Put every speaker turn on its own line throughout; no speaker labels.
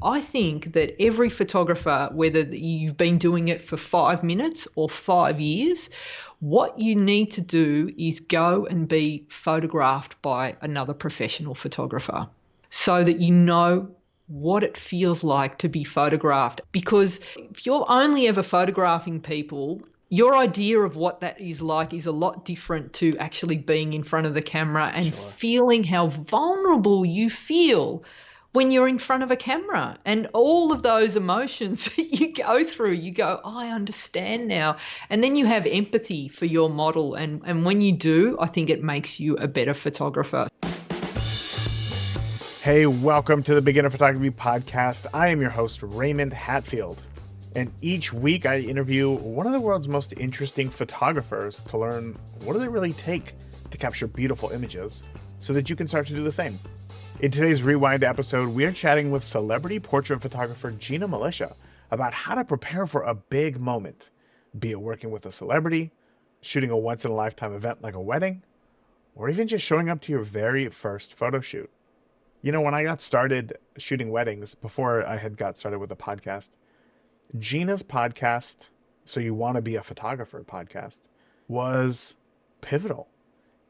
I think that every photographer, whether you've been doing it for 5 minutes or 5 years, what you need to do is go and be photographed by another professional photographer so that you know what it feels like to be photographed. Because if you're only ever photographing people, your idea of what that is like is a lot different to actually being in front of the camera and
Sure.
feeling how vulnerable you feel when you're in front of a camera and all of those emotions that you go through. You go, oh, I understand now. And then you have empathy for your model. And when you do, I think it makes you a better photographer.
Hey, welcome to the Beginner Photography Podcast. I am your host, Raymond Hatfield. And each week I interview one of the world's most interesting photographers to learn what does it really take to capture beautiful images so that you can start to do the same. In today's Rewind episode, we are chatting with celebrity portrait photographer Gina Milicia about how to prepare for a big moment, be it working with a celebrity, shooting a once-in-a-lifetime event like a wedding, or even just showing up to your very first photo shoot. You know, when I got started shooting weddings, before I had got started with the podcast, Gina's podcast, So You Want to Be a Photographer podcast, was pivotal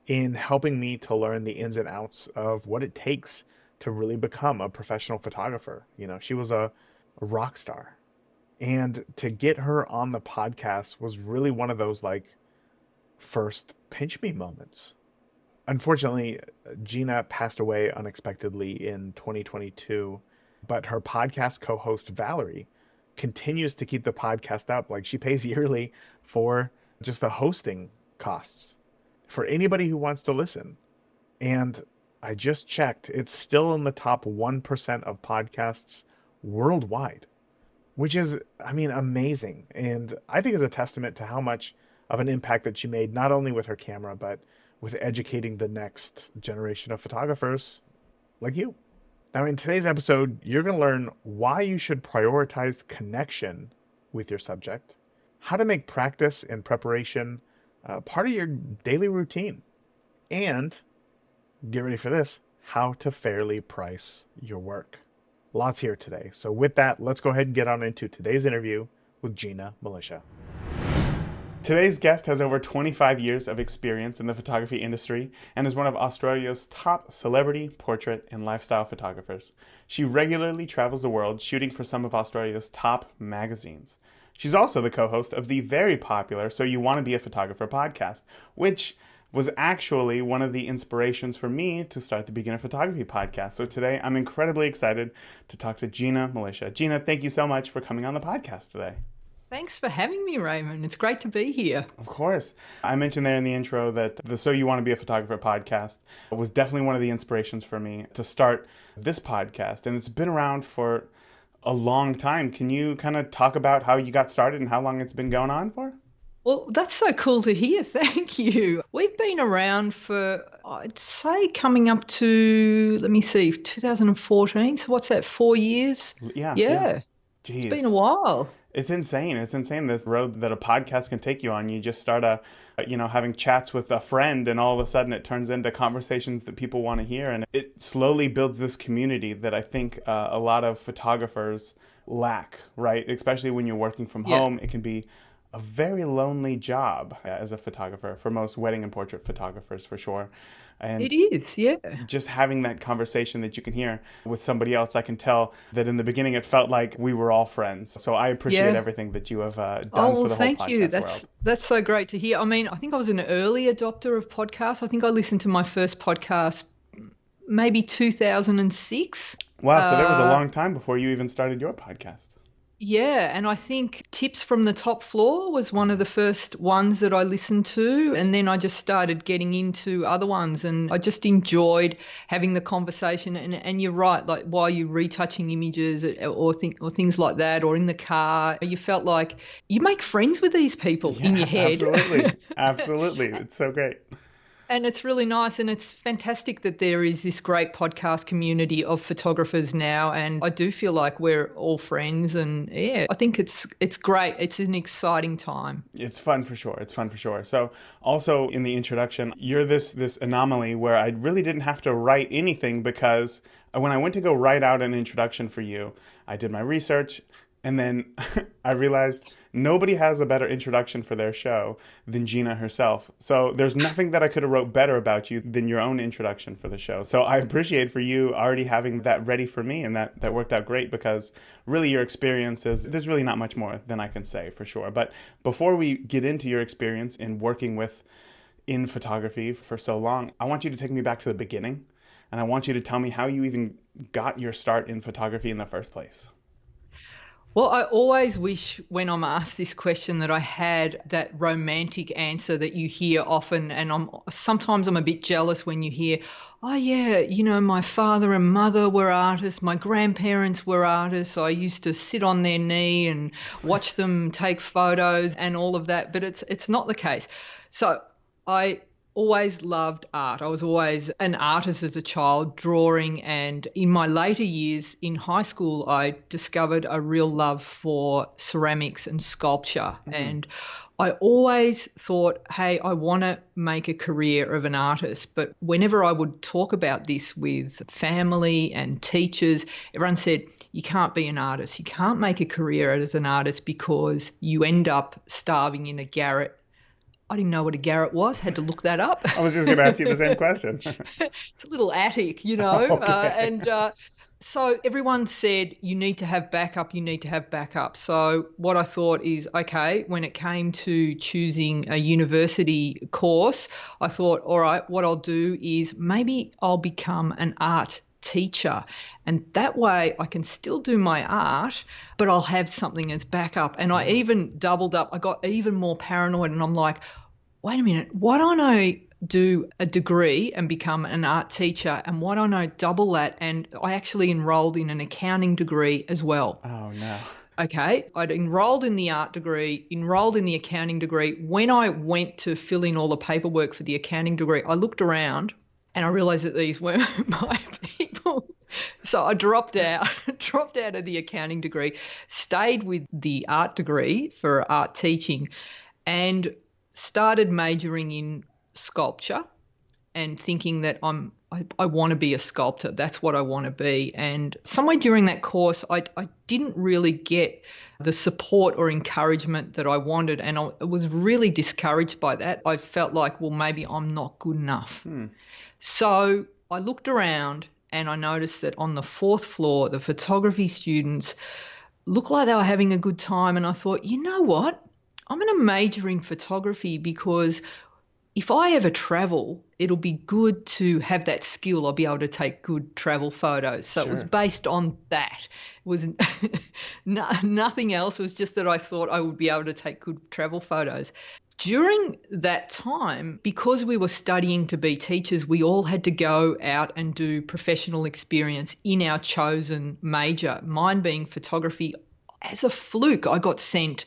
in helping me to learn the ins and outs of what it takes to really become a professional photographer. You know, she was a rock star. And to get her on the podcast was really one of those like first pinch me moments. Unfortunately, Gina passed away unexpectedly in 2022, but her podcast co-host Valerie continues to keep the podcast up. Like, she pays yearly for just the hosting costs for anybody who wants to listen. And I just checked, it's still in the top 1% of podcasts worldwide, which is, I mean, amazing. And I think is a testament to how much of an impact that she made, not only with her camera, but with educating the next generation of photographers like you. Now, in today's episode, you're going to learn why you should prioritize connection with your subject, how to make practice and preparation part of your daily routine, and get ready for this, how to fairly price your work. Lots here today. So with that, let's go ahead and get on into today's interview with Gina Milicia. Today's guest has over 25 years of experience in the photography industry and is one of Australia's top celebrity, portrait, and lifestyle photographers. She regularly travels the world shooting for some of Australia's top magazines. She's also the co-host of the very popular So You Want to Be a Photographer podcast, which was actually one of the inspirations for me to start the Beginner Photography podcast. So today I'm incredibly excited to talk to Gina Milicia. Gina, thank you so much for coming on the podcast today.
Thanks for having me, Raymond. It's great to be here.
Of course. I mentioned there in the intro that the So You Want to Be a Photographer podcast was definitely one of the inspirations for me to start this podcast. And it's been around for a long time. Can you kind of talk about how you got started and how long it's been going on for?
Well, that's so cool to hear. Thank you. We've been around for, I'd say, coming up to, let me see, 2014. So what's that, 4 years?
Yeah.
Yeah, it's been a
Jeez.
while.
It's insane. It's insane this road that a podcast can take you on. You just start having chats with a friend, and all of a sudden it turns into conversations that people want to hear, and it slowly builds this community that I think a lot of photographers lack, right? Especially when you're working from
Yeah,
home, it can be a very lonely job as a photographer for most wedding and portrait photographers, for sure.
it
And
is. Yeah.
just having that conversation that you can hear with somebody else, I can tell that in the beginning it felt like we were all friends. So I appreciate
Yeah.
everything that you have
Oh,
done
well,
for the whole
thank you.
podcast world.
That's so great to hear. I mean, I think I was an early adopter of podcasts. I think I listened to my first podcast maybe 2006.
Wow, so there was a
Uh,
long time before you even started your podcast.
Yeah, and I think Tips from the Top Floor was one of the first ones that I listened to, and then I just started getting into other ones, and I just enjoyed having the conversation. And you're right, like while you're retouching images or things like that, or in the car, you felt like you make friends with these people in
Yeah,
your head.
absolutely. Absolutely. It's so great.
And it's really nice, and it's fantastic that there is this great podcast community of photographers now, and I do feel like we're all friends, and yeah, I think it's great. It's an exciting time.
It's fun for sure. It's fun for sure. So also in the introduction, you're this anomaly where I really didn't have to write anything, because when I went to go write out an introduction for you, I did my research, and then I realized nobody has a better introduction for their show than Gina herself. So there's nothing that I could have wrote better about you than your own introduction for the show. So I appreciate for you already having that ready for me, and that worked out great, because really your experience is, there's really not much more than I can say for sure. But before we get into your experience in working in photography for so long, I want you to take me back to the beginning, and I want you to tell me how you even got your start in photography in the first place.
Well, I always wish when I'm asked this question that I had that romantic answer that you hear often, and sometimes I'm a bit jealous when you hear, oh yeah, my father and mother were artists, my grandparents were artists, I used to sit on their knee and watch them take photos and all of that, but it's not the case. So I always loved art. I was always an artist as a child, drawing, and in my later years in high school I discovered a real love for ceramics and sculpture. And I always thought, hey, I want to make a career of an artist. But whenever I would talk about this with family and teachers, everyone said, you can't be an artist. You can't make a career as an artist because you end up starving in a garret. I didn't know what a garret was, had to look that up.
I was just going to ask you the same question.
It's a little attic, Okay. So everyone said, you need to have backup, you need to have backup. So what I thought is, okay, when it came to choosing a university course, I thought, all right, what I'll do is maybe I'll become an art teacher, and that way I can still do my art, but I'll have something as backup. And I even doubled up. I got even more paranoid, and I'm like, wait a minute, why don't I do a degree and become an art teacher, and why don't I double that? And I actually enrolled in an accounting degree as well.
Oh no.
Okay, I'd enrolled in the art degree, enrolled in the accounting degree. When I went to fill in all the paperwork for the accounting degree, I looked around and I realized that these weren't my people. So I dropped out of the accounting degree, stayed with the art degree for art teaching, and started majoring in sculpture and thinking that I want to be a sculptor. That's what I want to be. And somewhere during that course, I didn't really get the support or encouragement that I wanted, and I was really discouraged by that. I felt like, well, maybe I'm not good enough. So I looked around and I noticed that on the 4th floor, the photography students looked like they were having a good time. And I thought, you know what? I'm going to major in photography, because if I ever travel, it'll be good to have that skill. I'll be able to take good travel photos. So It was based on that. It was nothing else. It was just that I thought I would be able to take good travel photos. During that time, because we were studying to be teachers, we all had to go out and do professional experience in our chosen major, mine being photography. As a fluke, I got sent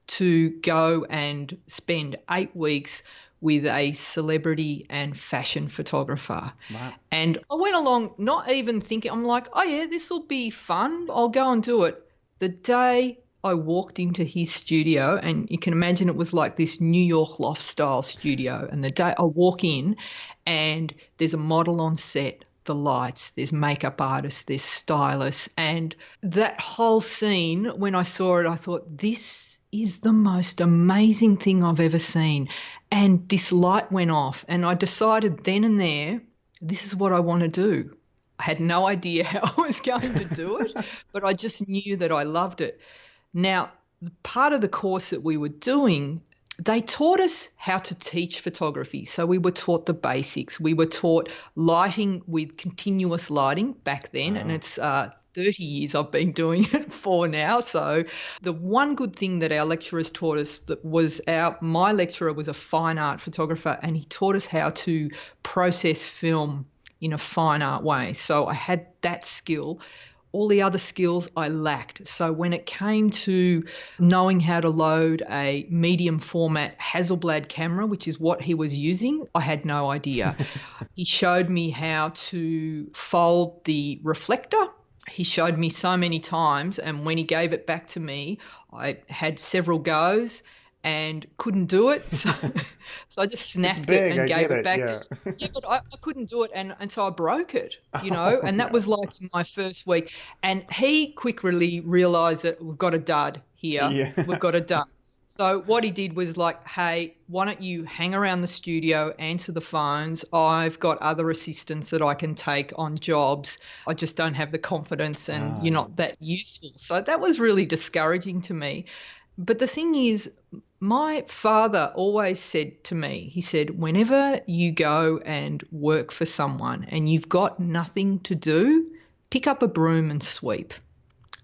to go and spend 8 weeks with a celebrity and fashion photographer.
Wow.
And I went along not even thinking, I'm like, oh yeah, this will be fun. I'll go and do it. The day I walked into his studio, and you can imagine it was like this New York loft style studio, and the day I walk in and there's a model on set, the lights, there's makeup artists, there's stylists, and that whole scene, when I saw it, I thought, this is the most amazing thing I've ever seen. And this light went off, and I decided then and there, this is what I want to do. I had no idea how I was going to do it, but I just knew that I loved it. Now, part of the course that we were doing, they taught us how to teach photography. So we were taught the basics. We were taught lighting with continuous lighting back then, and it's 30 years I've been doing it for now. So the one good thing that our lecturers taught us that was my lecturer was a fine art photographer, and he taught us how to process film in a fine art way. So I had that skill. all the other skills I lacked. So when it came to knowing how to load a medium format Hasselblad camera, which is what he was using, I had no idea. He showed me how to fold the reflector. He showed me so many times, and when he gave it back to me, I had several goes and couldn't do it. So I just snapped it and gave it back to him. Yeah, but I couldn't do it, and so I broke it,
Oh,
and that
no.
was like in my first week. And he quickly realized that we've got a dud here.
Yeah.
We've got a dud. So what he did was like, hey, why don't you hang around the studio, answer the phones? I've got other assistants that I can take on jobs. I just don't have the confidence and you're
Yeah.
not that useful. So that was really discouraging to me. But the thing is, my father always said to me, he said, whenever you go and work for someone and you've got nothing to do, pick up a broom and sweep.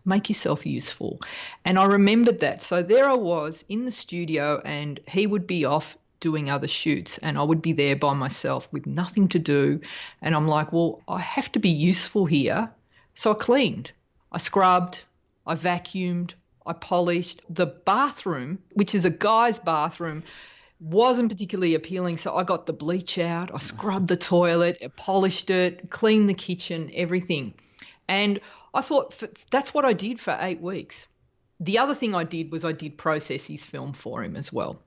Make yourself useful. And I remembered that. So there I was in the studio and he would be off doing other shoots and I would be there by myself with nothing to do. And I'm like, well, I have to be useful here. So I cleaned, I scrubbed, I vacuumed, I polished. The bathroom, which is a guy's bathroom, wasn't particularly appealing. So I got the bleach out, I scrubbed the toilet, I polished it, cleaned the kitchen, everything. And I thought that's what I did for 8 weeks. The other thing I did was I did process his film for him as well.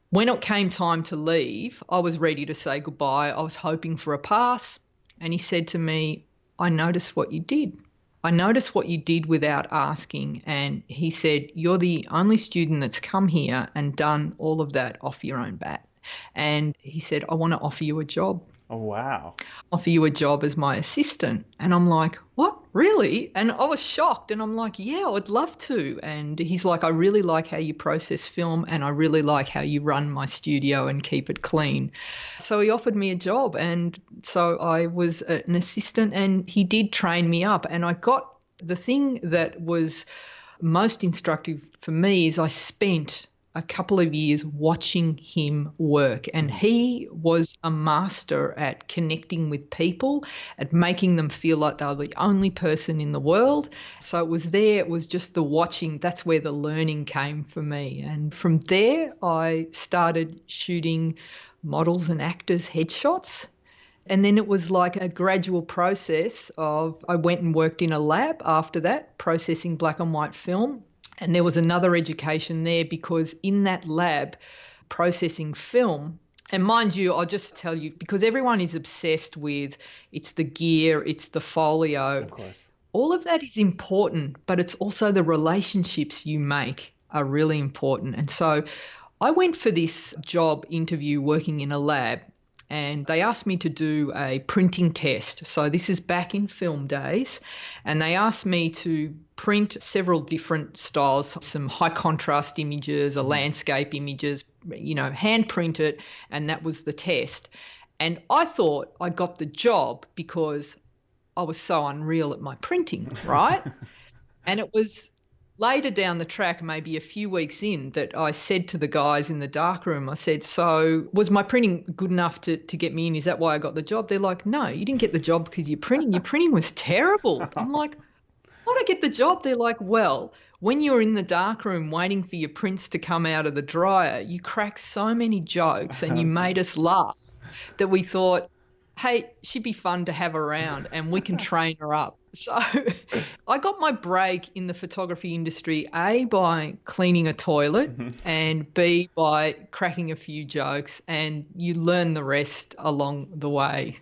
When it came time to leave, I was ready to say goodbye. I was hoping for a pass. And he said to me, I noticed what you did. I noticed what you did without asking. And he said, you're the only student that's come here and done all of that off your own bat. And he said, I want to offer you a job.
Oh, wow.
Offer you a job as my assistant. And I'm like, what? Really? And I was shocked. And I'm like, yeah, I'd love to. And he's like, I really like how you process film and I really like how you run my studio and keep it clean. So he offered me a job. And so I was an assistant and he did train me up. And I got the thing that was most instructive for me is I spent a couple of years watching him work. And he was a master at connecting with people, at making them feel like they were the only person in the world. So it was just the watching. That's where the learning came for me. And from there, I started shooting models and actors' headshots. And then it was like a gradual process I went and worked in a lab after that, processing black and white film. And there was another education there because in that lab, processing film, and mind you, I'll just tell you, because everyone is obsessed with it's the gear, it's the folio.
Of course.
All of that is important, but it's also the relationships you make are really important. And so I went for this job interview working in a lab. And they asked me to do a printing test. So this is back in film days. And they asked me to print several different styles, some high contrast images, a landscape images, hand print it. And that was the test. And I thought I got the job because I was so unreal at my printing, right? And it was later down the track, maybe a few weeks in, that I said to the guys in the darkroom, I said, so was my printing good enough to get me in? Is that why I got the job? They're like, no, you didn't get the job because your printing was terrible. I'm like, why did I get the job? They're like, well, when you're in the darkroom waiting for your prints to come out of the dryer, you cracked so many jokes and you made us laugh that we thought, hey, she'd be fun to have around and we can train her up. So I got my break in the photography industry, A, by cleaning a toilet and B, by cracking a few jokes, and you learn the rest along the way.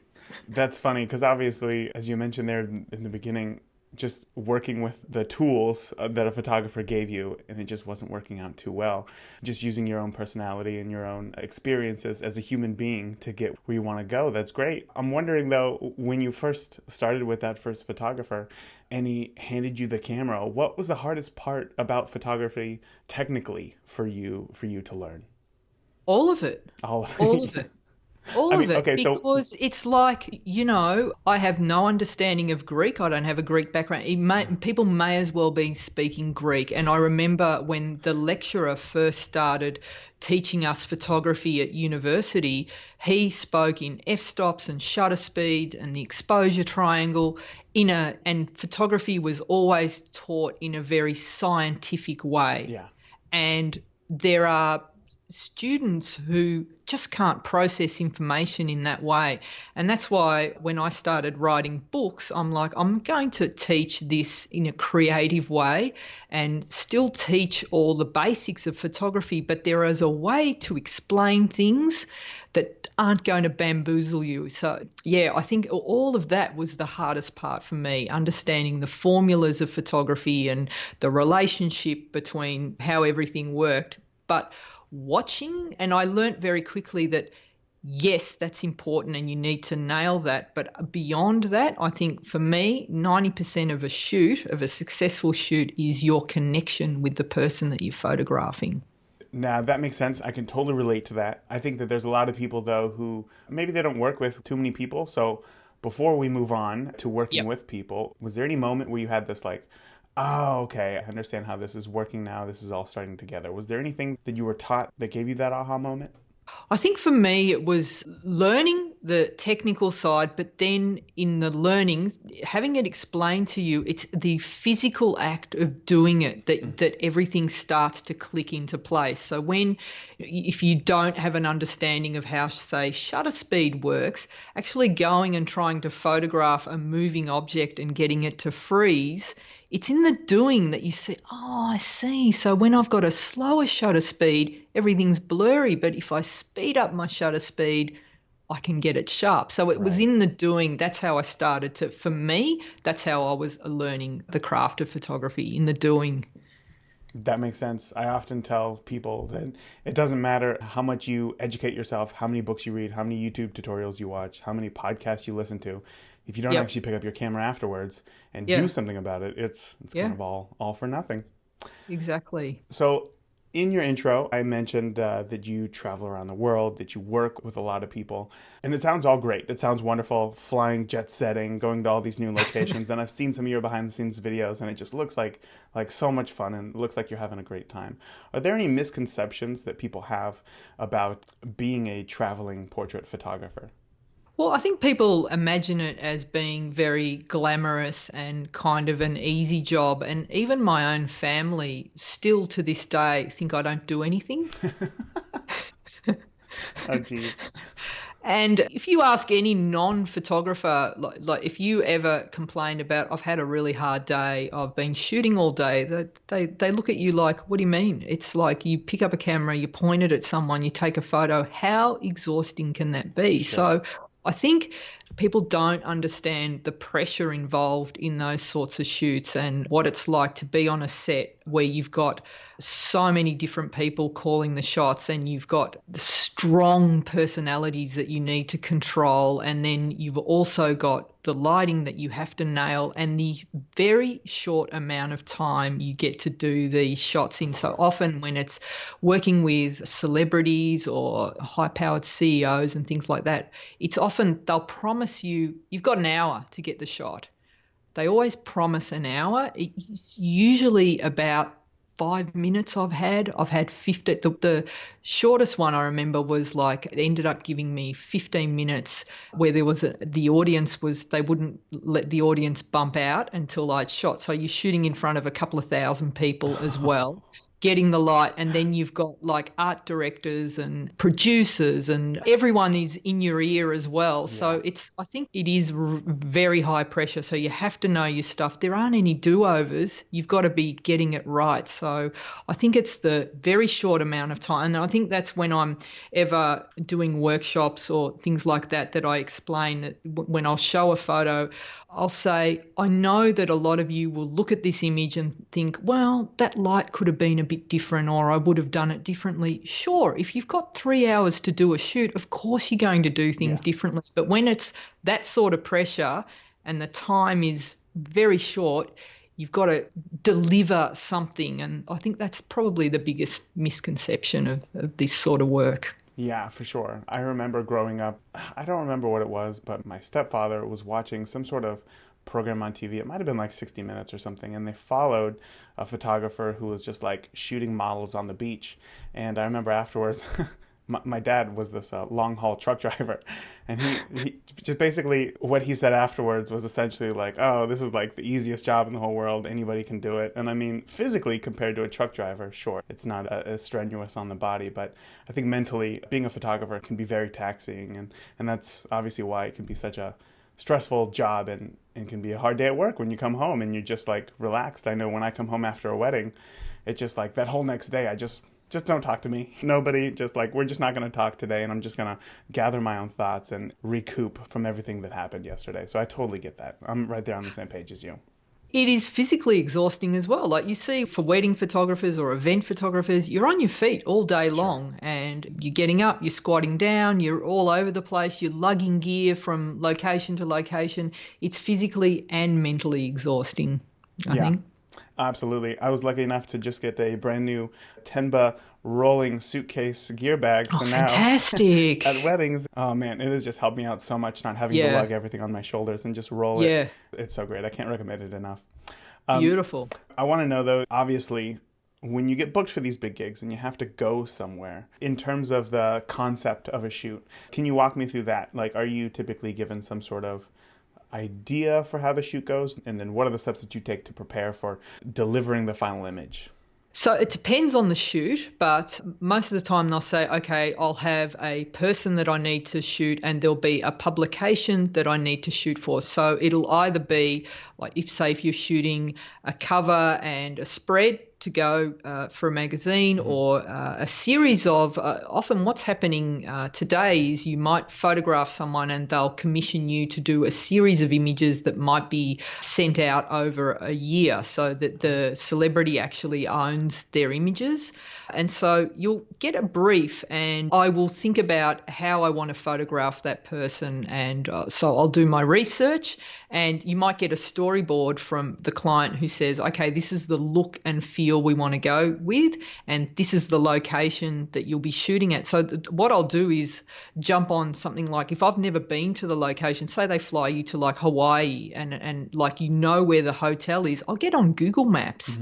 That's funny because obviously, as you mentioned there in the beginning, just working with the tools that a photographer gave you and it just wasn't working out too well. Just using your own personality and your own experiences as a human being to get where you want to go. That's great. I'm wondering though, when you first started with that first photographer and he handed you the camera, what was the hardest part about photography technically for you to learn?
All of it.
All of
All of it. All
I
of
mean,
it,
okay, so
because it's like, I have no understanding of Greek. I don't have a Greek background. People may as well be speaking Greek. And I remember when the lecturer first started teaching us photography at university, he spoke in f-stops and shutter speed and the exposure triangle and photography was always taught in a very scientific way.
yeah.
And there are students who just can't process information in that way. And that's why when I started writing books, I'm like, I'm going to teach this in a creative way and still teach all the basics of photography, but there is a way to explain things that aren't going to bamboozle you. So, yeah, I think all of that was the hardest part for me, understanding the formulas of photography and the relationship between how everything worked. But watching, and I learnt very quickly that yes, that's important and you need to nail that. But beyond that, I think for me, 90% of a successful shoot, is your connection with the person that you're photographing.
Now, that makes sense. I can totally relate to that. I think that there's a lot of people, though, who maybe they don't work with too many people. So before we move on to working
Yep.
with people, was there any moment where you had this like, oh, okay, I understand how this is working now. This is all starting together. Was there anything that you were taught that gave you that aha moment?
I think for me, it was learning the technical side, but then in the learning, having it explained to you, it's the physical act of doing it that everything starts to click into place. So if you don't have an understanding of how, say, shutter speed works, actually going and trying to photograph a moving object and getting it to freeze, it's in the doing that you see, oh, I see. So when I've got a slower shutter speed, everything's blurry. But if I speed up my shutter speed, I can get it sharp. So it was
Right.
in the doing. That's how I started to, for me, that's how I was learning the craft of photography, in the doing.
That makes sense. I often tell people that it doesn't matter how much you educate yourself, how many books you read, how many YouTube tutorials you watch, how many podcasts you listen to. If you don't
Yep.
actually pick up your camera afterwards and do
Yeah.
something about it, it's kind
Yeah.
of all for nothing.
Exactly.
So, in your intro, I mentioned that you travel around the world, that you work with a lot of people, and it sounds all great. It sounds wonderful, flying, jet setting, going to all these new locations. And I've seen some of your behind the scenes videos, and it just looks like so much fun, and it looks like you're having a great time. Are there any misconceptions that people have about being a traveling portrait photographer?
Well, I think people imagine it as being very glamorous and kind of an easy job. And even my own family still to this day think I don't do anything.
Oh, geez.
And if you ask any non-photographer, like if you ever complain about, I've had a really hard day, I've been shooting all day, they look at you like, what do you mean? It's like you pick up a camera, you point it at someone, you take a photo. How exhausting can that be?
Sure.
So I think people don't understand the pressure involved in those sorts of shoots and what it's like to be on a set where you've got so many different people calling the shots and you've got the strong personalities that you need to control, and then you've also got the lighting that you have to nail and the very short amount of time you get to do these shots in. So often when it's working with celebrities or high-powered CEOs and things like that, it's often they'll promise you've got an hour to get the shot. They always promise an hour. It's usually about 5 minutes I've had 50. The shortest one I remember was like, it ended up giving me 15 minutes where the audience was, they wouldn't let the audience bump out until I'd shot. So you're shooting in front of a couple of thousand people as well, getting the light, and then you've got like art directors and producers and everyone is in your ear as well.
Yeah.
So I think it is very high pressure. So you have to know your stuff. There aren't any do-overs. You've got to be getting it right. So I think it's the very short amount of time. And I think that's when I'm ever doing workshops or things like that I explain that when I'll show a photo, I'll say, I know that a lot of you will look at this image and think, well, that light could have been a bit different or I would have done it differently. Sure, if you've got 3 hours to do a shoot, of course you're going to do things
Yeah.
differently. But when it's that sort of pressure and the time is very short, you've got to deliver something. And I think that's probably the biggest misconception of this sort of work.
Yeah, for sure. I remember growing up, I don't remember what it was, but my stepfather was watching some sort of program on TV. It might have been like 60 Minutes or something, and they followed a photographer who was just like shooting models on the beach. And I remember afterwards, my dad was this long haul truck driver, and he just basically what he said afterwards was essentially like, "Oh, this is like the easiest job in the whole world. Anybody can do it." And I mean, physically compared to a truck driver, sure, it's not as strenuous on the body, but I think mentally, being a photographer can be very taxing, and that's obviously why it can be such a stressful job and can be a hard day at work when you come home and you're just like relaxed. I know when I come home after a wedding, it's just like that whole next day, I just don't talk to me. Nobody, just like, we're just not going to talk today, and I'm just going to gather my own thoughts and recoup from everything that happened yesterday. So I totally get that. I'm right there on the same page as you.
It is physically exhausting as well. Like you see for wedding photographers or event photographers, you're on your feet all day long and you're getting up, you're squatting down, you're all over the place, you're lugging gear from location to location. It's physically and mentally exhausting, I think.
Absolutely. I was lucky enough to just get a brand new Tenba rolling suitcase gear bag. So now
fantastic.
at weddings, oh man, it has just helped me out so much not having to lug everything on my shoulders and just roll it. It's so great. I can't recommend it enough.
Beautiful.
I want to know though, obviously, when you get booked for these big gigs and you have to go somewhere, in terms of the concept of a shoot, can you walk me through that? Like, are you typically given some sort of idea for how the shoot goes, and then what are the steps that you take to prepare for delivering the final image?
So it depends on the shoot, but most of the time they'll say, okay, I'll have a person that I need to shoot and there'll be a publication that I need to shoot for. So it'll either be like, if you're shooting a cover and a spread to go for a magazine, or a series of, often what's happening today is you might photograph someone and they'll commission you to do a series of images that might be sent out over a year, so that the celebrity actually owns their images. And so you'll get a brief and I will think about how I want to photograph that person. And so I'll do my research, and you might get a storyboard from the client who says, okay, this is the look and feel we want to go with, and this is the location that you'll be shooting at. So what I'll do is jump on something like, if I've never been to the location, say they fly you to like Hawaii and like you know where the hotel is, I'll get on Google Maps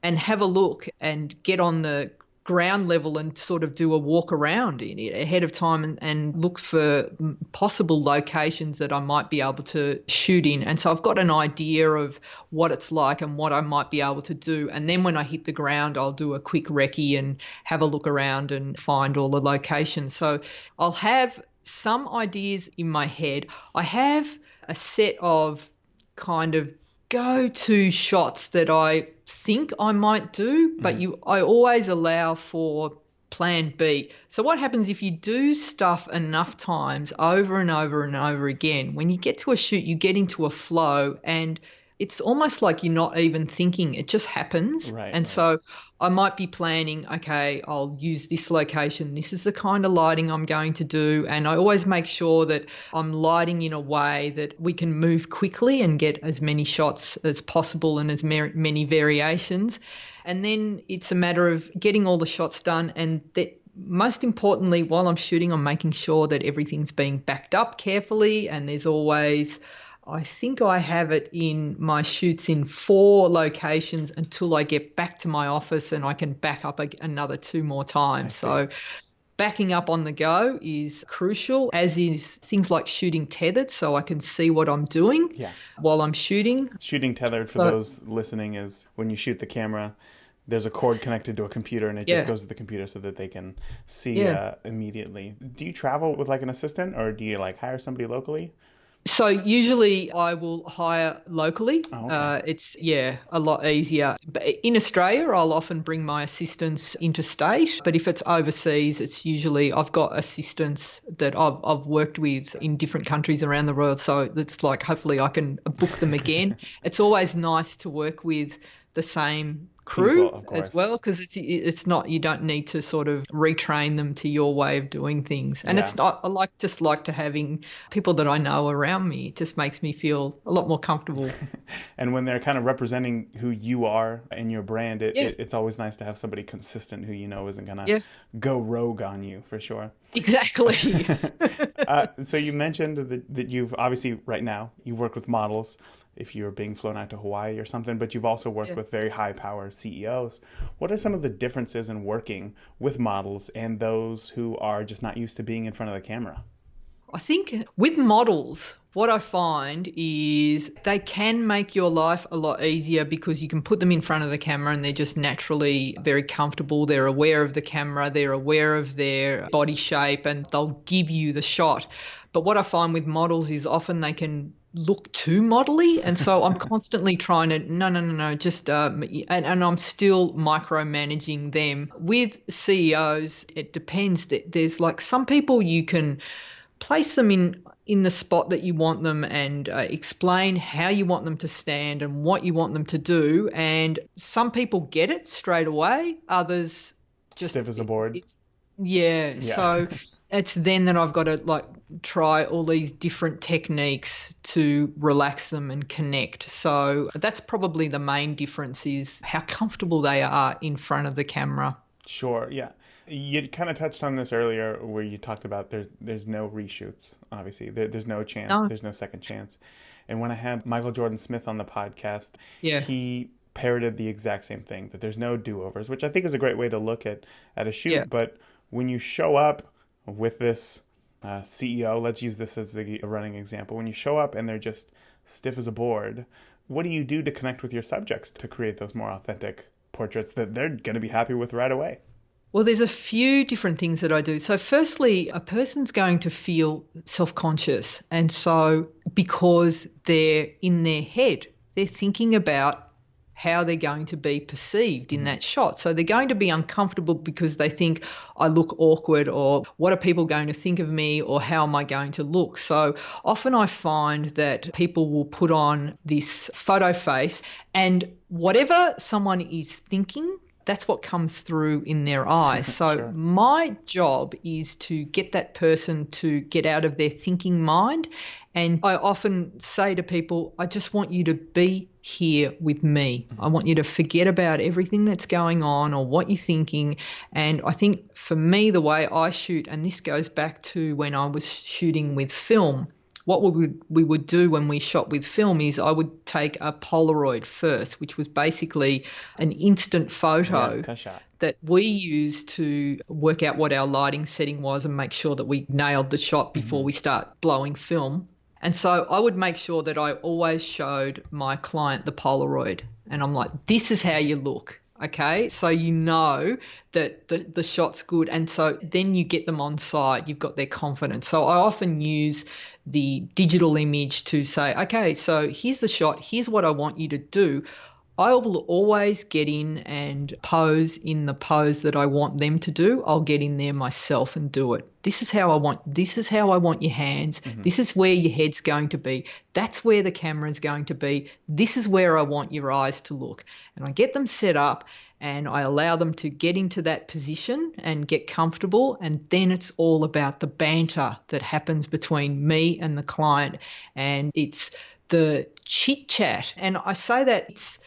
and have a look and get on the ground level and sort of do a walk around in it ahead of time and look for possible locations that I might be able to shoot in. And so I've got an idea of what it's like and what I might be able to do. And then when I hit the ground, I'll do a quick recce and have a look around and find all the locations. So I'll have some ideas in my head. I have a set of kind of go-to shots that I think I might do, but I always allow for plan B. So what happens if you do stuff enough times over and over and over again, when you get to a shoot, you get into a flow and it's almost like you're not even thinking, it just happens.
Right.
So I might be planning, okay, I'll use this location. This is the kind of lighting I'm going to do. And I always make sure that I'm lighting in a way that we can move quickly and get as many shots as possible and as many variations. And then it's a matter of getting all the shots done, and that most importantly, while I'm shooting, I'm making sure that everything's being backed up carefully, and there's always, I think I have it in my shoots in 4 locations until I get back to my office and I can back up another 2 more times. So backing up on the go is crucial, as is things like shooting tethered, so I can see what I'm doing while I'm shooting.
Shooting tethered, for those listening, is when you shoot the camera, there's a cord connected to a computer and it just goes to the computer so that they can see immediately. Do you travel with like an assistant, or do you like hire somebody locally?
So usually I will hire locally. It's, a lot easier. But in Australia, I'll often bring my assistants interstate. But if it's overseas, it's usually, I've got assistants that I've worked with in different countries around the world. So it's like, hopefully I can book them again. It's always nice to work with the same crew
People, of
as
course.
well, because it's not, you don't need to sort of retrain them to your way of doing things. And
Yeah.
it's not, I like to having people that I know around me. It just makes me feel a lot more comfortable.
And when they're kind of representing who you are and your brand,
Yeah,
it's always nice to have somebody consistent who you know isn't going to
yeah,
go rogue on you for sure.
exactly.
So you mentioned that you've obviously right now you work with models if you're being flown out to Hawaii or something, but you've also worked
Yeah.
with very high power CEOs. What are some of the differences in working with models and those who are just not used to being in front of the camera?
I think with models, what I find is they can make your life a lot easier because you can put them in front of the camera and they're just naturally very comfortable. They're aware of the camera, they're aware of their body shape, and they'll give you the shot. But what I find with models is often they can look too modelly, and so I'm constantly trying to no, just and I'm still micromanaging them. With CEOs, it depends. There's like some people you can place them in the spot that you want them, and explain how you want them to stand and what you want them to do, and some people get it straight away, others just
Stiff as a board.
it's yeah.
Yeah.
So it's then that I've got to like try all these different techniques to relax them and connect. So that's probably the main difference, is how comfortable they are in front of the camera.
Sure, yeah. You kind of touched on this earlier where you talked about there's no reshoots, obviously. There's no chance,
No.
there's no second chance. And when I had Michael Jordan Smith on the podcast,
Yeah.
he parroted the exact same thing, that there's no do-overs, which I think is a great way to look at a
Yeah.
shoot. But when you show up with this CEO, let's use this as the running example, when you show up and they're just stiff as a board, what do you do to connect with your subjects to create those more authentic portraits that they're going to be happy with right away?
Well, there's a few different things that I do. So, firstly, a person's going to feel self conscious. And so, because they're in their head, they're thinking about how they're going to be perceived in that shot. So, they're going to be uncomfortable because they think, I look awkward, or what are people going to think of me, or how am I going to look? So, often I find that people will put on this photo face, and whatever someone is thinking, that's what comes through in their eyes. So
Sure.
my job is to get that person to get out of their thinking mind. And I often say to people, I just want you to be here with me. I want you to forget about everything that's going on or what you're thinking. And I think for me, the way I shoot, and this goes back to when I was shooting with film, what we would do when we shot with film is I would take a Polaroid first, which was basically an instant
Yeah,
photo
cut shot.
that we used to work out what our lighting setting was and make sure that we nailed the shot before we start blowing film. And so I would make sure that I always showed my client the Polaroid. And I'm like, this is how you look. Okay, so you know that the shot's good, and so then you get them on side, you've got their confidence. So I often use the digital image to say, okay, so here's the shot, here's what I want you to do. I will always get in and pose in the pose that I want them to do. I'll get in there myself and do it. This is how I want your hands. This is where your head's going to be. That's where the camera's going to be. This is where I want your eyes to look. And I get them set up and I allow them to get into that position and get comfortable. And then it's all about the banter that happens between me and the client. And it's the chit chat. And I say that it's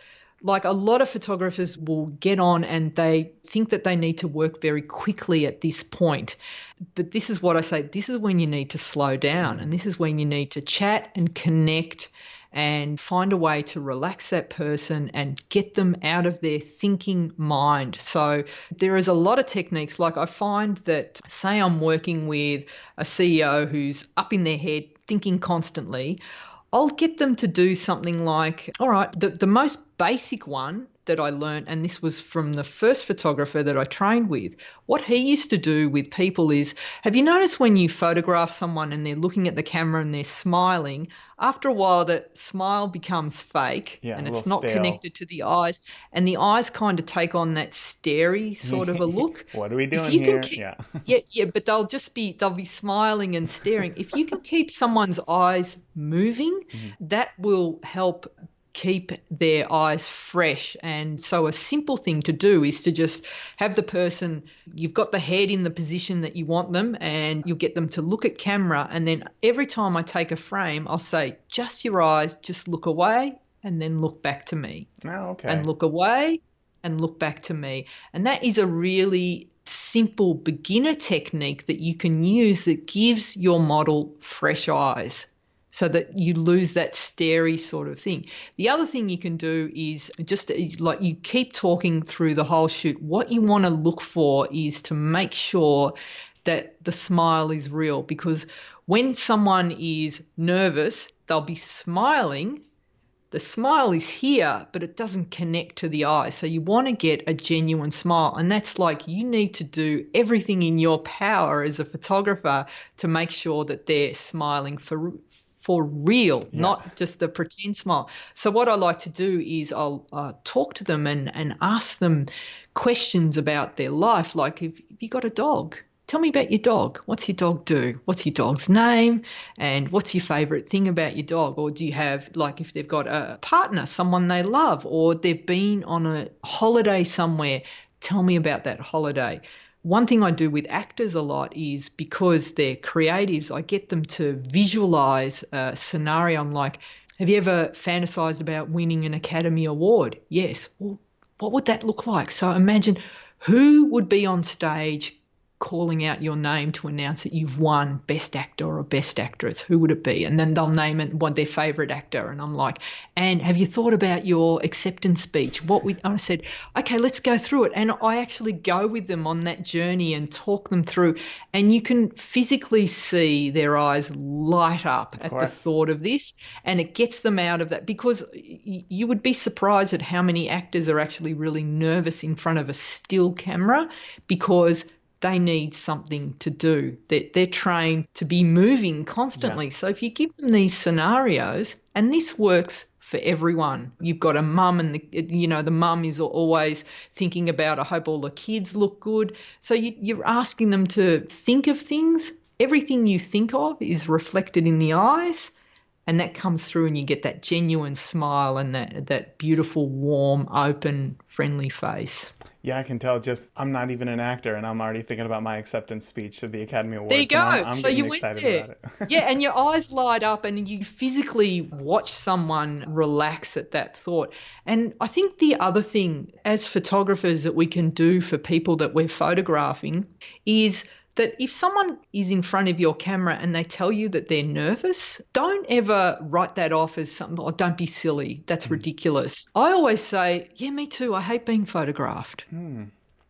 like a lot of photographers will get on and they think that they need to work very quickly at this point. But this is what I say, this is when you need to slow down, and this is when you need to chat and connect and find a way to relax that person and get them out of their thinking mind. So there is a lot of techniques. Like I find that, say I'm working with a CEO who's up in their head thinking constantly, I'll get them to do something like, all right, the most basic one that I learned, and this was from the first photographer that I trained with, what he used to do with people is, have you noticed when you photograph someone and they're looking at the camera and they're smiling, after a while that smile becomes fake,
Yeah,
and
a
it's
little
not
stale.
connected to the eyes, and the eyes kind of take on that starey sort of a look.
What are we
If
doing
you can
here?
keep,
Yeah.
yeah, but they'll be smiling and staring. If you can keep someone's eyes moving, that will help keep their eyes fresh. And so a simple thing to do is to just have the person, you've got the head in the position that you want them, and you'll get them to look at camera. And then every time I take a frame, I'll say, just your eyes, just look away and then look back to me.
Oh, okay.
And look away and look back to me. And that is a really simple beginner technique that you can use that gives your model fresh eyes so that you lose that starey sort of thing. The other thing you can do is just like you keep talking through the whole shoot. What you want to look for is to make sure that the smile is real, because when someone is nervous, they'll be smiling. The smile is here, but it doesn't connect to the eye. So you want to get a genuine smile. And that's like you need to do everything in your power as a photographer to make sure that they're smiling for real, not just the pretend smile. So what I like to do is I'll talk to them and ask them questions about their life. Like, if you got a dog, tell me about your dog. What's your dog do? What's your dog's name? And what's your favourite thing about your dog? Or do you have, like, if they've got a partner, someone they love, or they've been on a holiday somewhere, tell me about that holiday. One thing I do with actors a lot is, because they're creatives, I get them to visualise a scenario. I'm like, have you ever fantasised about winning an Academy Award? Yes. Well, what would that look like? So imagine who would be on stage calling out your name to announce that you've won Best Actor or Best Actress. Who would it be? And then they'll name it, their favourite actor. And I'm like, and have you thought about your acceptance speech? I said, okay, let's go through it. And I actually go with them on that journey and talk them through. And you can physically see their eyes light up at the thought of this. And it gets them out of that, because you would be surprised at how many actors are actually really nervous in front of a still camera, because they need something to do. They're trained to be moving constantly. Yeah. So if you give them these scenarios, and this works for everyone. You've got a mum, and the mum is always thinking about, I hope all the kids look good. So you're asking them to think of things. Everything you think of is reflected in the eyes, and that comes through, and you get that genuine smile and that beautiful, warm, open, friendly face.
Yeah, I can tell. I'm not even an actor, and I'm already thinking about my acceptance speech to the Academy Awards.
There you go.
I'm
so
getting
you
excited
went there.
about it.
Yeah, and your eyes light up, and you physically watch someone relax at that thought. And I think the other thing as photographers that we can do for people that we're photographing is that if someone is in front of your camera and they tell you that they're nervous, don't ever write that off as something, oh, don't be silly, that's ridiculous. I always say, yeah, me too, I hate being photographed.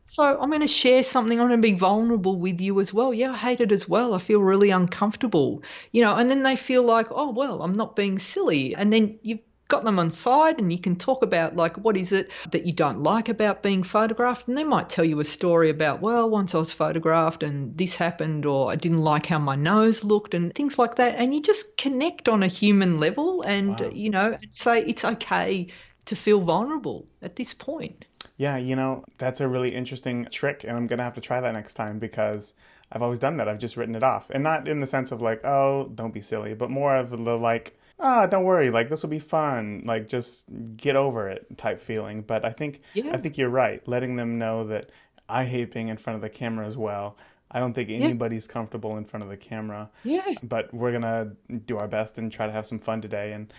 So I'm going to share something, I'm going to be vulnerable with you as well. Yeah, I hate it as well. I feel really uncomfortable, and then they feel like, oh, well, I'm not being silly. And then you've got them on side, and you can talk about, like, what is it that you don't like about being photographed? And they might tell you a story about, well, once I was photographed and this happened, or I didn't like how my nose looked, and things like that. And you just connect on a human level and, and say it's okay to feel vulnerable at this point.
Yeah, that's a really interesting trick, and I'm going to have to try that next time, because I've always done that. I've just written it off. And not in the sense of like, oh, don't be silly, but more of the like, don't worry, like, this will be fun, like, just get over it type feeling. But I think you're right, letting them know that I hate being in front of the camera as well. I don't think anybody's comfortable in front of the camera. Yeah. But we're going to do our best and try to have some fun today and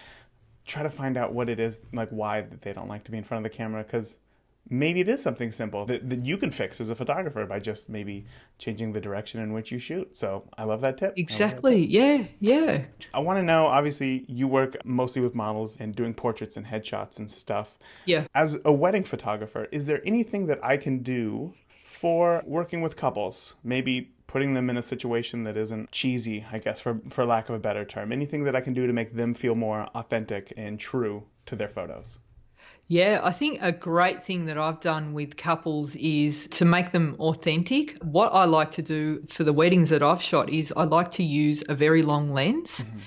try to find out what it is, like, why they don't like to be in front of the camera, because maybe it is something simple that you can fix as a photographer by just maybe changing the direction in which you shoot. So I love that tip.
Exactly. Yeah.
I want to know, obviously, you work mostly with models and doing portraits and headshots and stuff. Yeah. As a wedding photographer, is there anything that I can do for working with couples? Maybe putting them in a situation that isn't cheesy, I guess, for lack of a better term. Anything that I can do to make them feel more authentic and true to their photos?
Yeah, I think a great thing that I've done with couples is to make them authentic. What I like to do for the weddings that I've shot is I like to use a very long lens. Mm-hmm.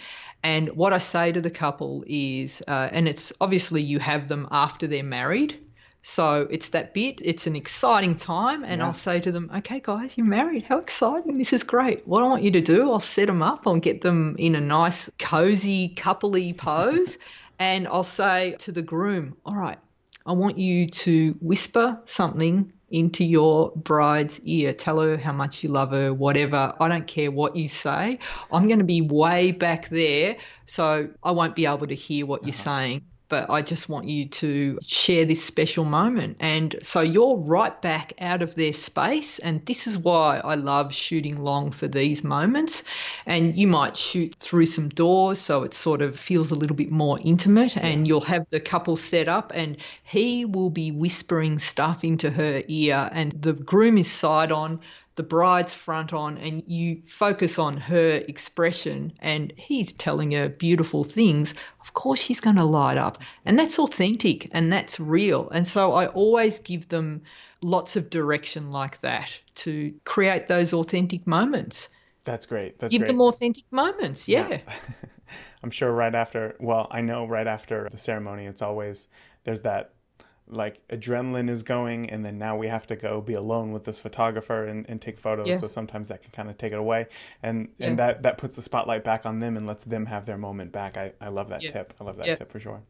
And what I say to the couple is, and it's obviously you have them after they're married. So it's that bit, it's an exciting time. And I'll say to them, okay, guys, you're married. How exciting. This is great. What I want you to do, I'll set them up. I'll get them in a nice, cozy, coupley pose. And I'll say to the groom, all right, I want you to whisper something into your bride's ear. Tell her how much you love her, whatever. I don't care what you say. I'm going to be way back there, so I won't be able to hear what you're saying. But I just want you to share this special moment. And so you're right back out of their space. And this is why I love shooting long for these moments. And you might shoot through some doors so it sort of feels a little bit more intimate. And you'll have the couple set up and he will be whispering stuff into her ear. And the groom is side on, the bride's front on, and you focus on her expression and he's telling her beautiful things. Of course she's going to light up. And that's authentic and that's real. And so I always give them lots of direction like that to create those authentic moments.
That's great. That's
Give
great.
them authentic moments. Yeah.
I'm sure right after, well, I know right after the ceremony, it's always, there's that like adrenaline is going, and then now we have to go be alone with this photographer and take photos.
Yeah.
So sometimes that can kind of take it away, and
Yeah.
that puts the spotlight back on them and lets them have their moment back. I love that tip. I love that tip for sure.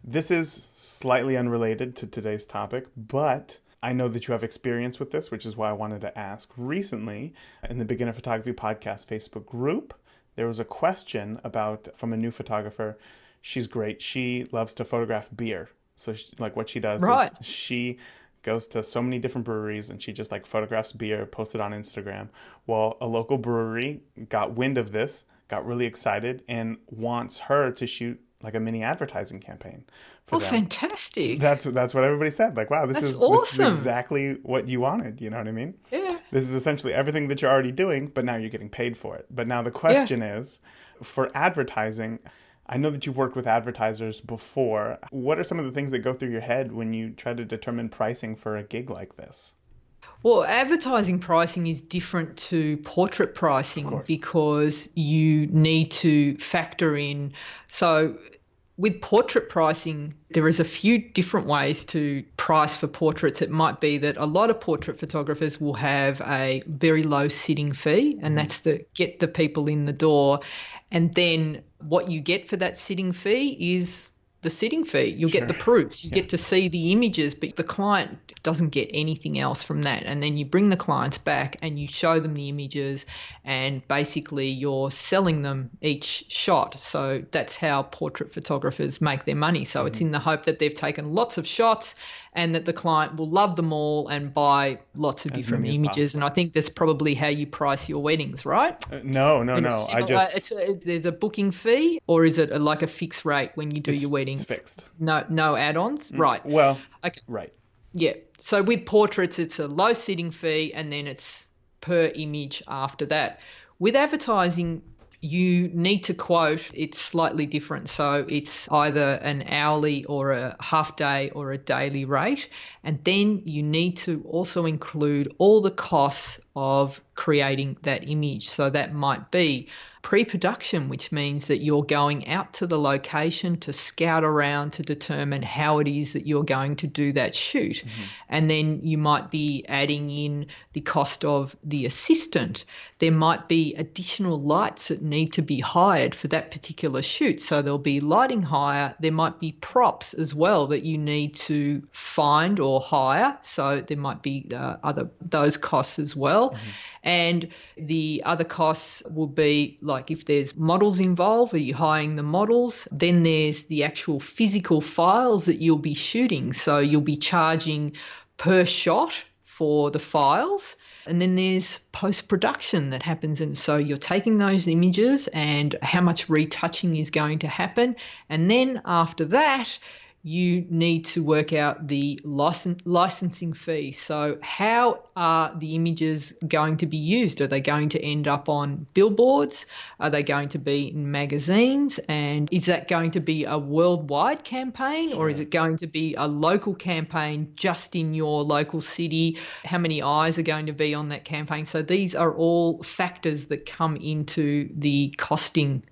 This is slightly unrelated to today's topic, but I know that you have experience with this, which is why I wanted to ask. Recently, in the Beginner Photography Podcast Facebook group, there was a question from a new photographer. She's great. She loves to photograph beer. So like what she does is she goes to so many different breweries and she just like photographs beer, posts it on Instagram. Well, a local brewery got wind of this, got really excited, and wants her to shoot like a mini advertising campaign for them.
Fantastic.
That's what everybody said. Like, wow, this is exactly what you wanted. You know what I mean?
Yeah.
This is essentially everything that you're already doing, but now you're getting paid for it. But now the question is, for advertising, I know that you've worked with advertisers before. What are some of the things that go through your head when you try to determine pricing for a gig like this?
Well, advertising pricing is different to portrait pricing because you need to factor in. So with portrait pricing, there is a few different ways to price for portraits. It might be that a lot of portrait photographers will have a very low sitting fee, and that's to get the people in the door. And then what you get for that sitting fee is the sitting fee. You'll get the proofs. You get to see the images, but the client doesn't get anything else from that. And then you bring the clients back and you show them the images, and basically you're selling them each shot. So that's how portrait photographers make their money. So it's in the hope that they've taken lots of shots and that the client will love them all and buy lots of different images. And I think that's probably how you price your weddings, right?
No.
There's a booking fee, or is it like a fixed rate when you do your wedding?
It's fixed.
No add-ons? Right.
Well,
okay.
Right.
Yeah. So with portraits, it's a low sitting fee and then it's per image after that. With advertising, you need to quote, it's slightly different. So it's either an hourly or a half day or a daily rate. And then you need to also include all the costs of creating that image. So that might be pre-production, which means that you're going out to the location to scout around to determine how it is that you're going to do that shoot. And then you might be adding in the cost of the assistant. There might be additional lights that need to be hired for that particular shoot. So there'll be lighting hire. There might be props as well that you need to find or hire. So there might be those costs as well. And the other costs will be like if there's models involved, are you hiring the models? Then there's the actual physical files that you'll be shooting. So you'll be charging per shot for the files. And then there's post-production that happens. And so you're taking those images and how much retouching is going to happen. And then after that, you need to work out the licensing fee. So how are the images going to be used? Are they going to end up on billboards? Are they going to be in magazines? And is that going to be a worldwide campaign or is it going to be a local campaign just in your local city? How many eyes are going to be on that campaign? So these are all factors that come into the costing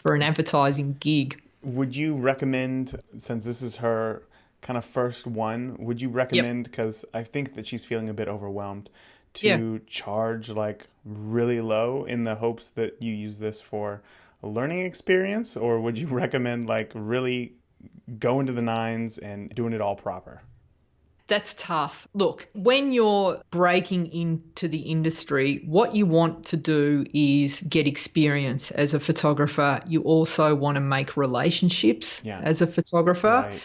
for an advertising gig.
Would you recommend, since this is her kind of first one, would you recommend, because I think that she's feeling a bit overwhelmed, to charge like really low in the hopes that you use this for a learning experience, or would you recommend like really going to the nines and doing it all proper?
That's tough. Look, when you're breaking into the industry, what you want to do is get experience as a photographer. You also want to make relationships
Yeah,
as a photographer,
right.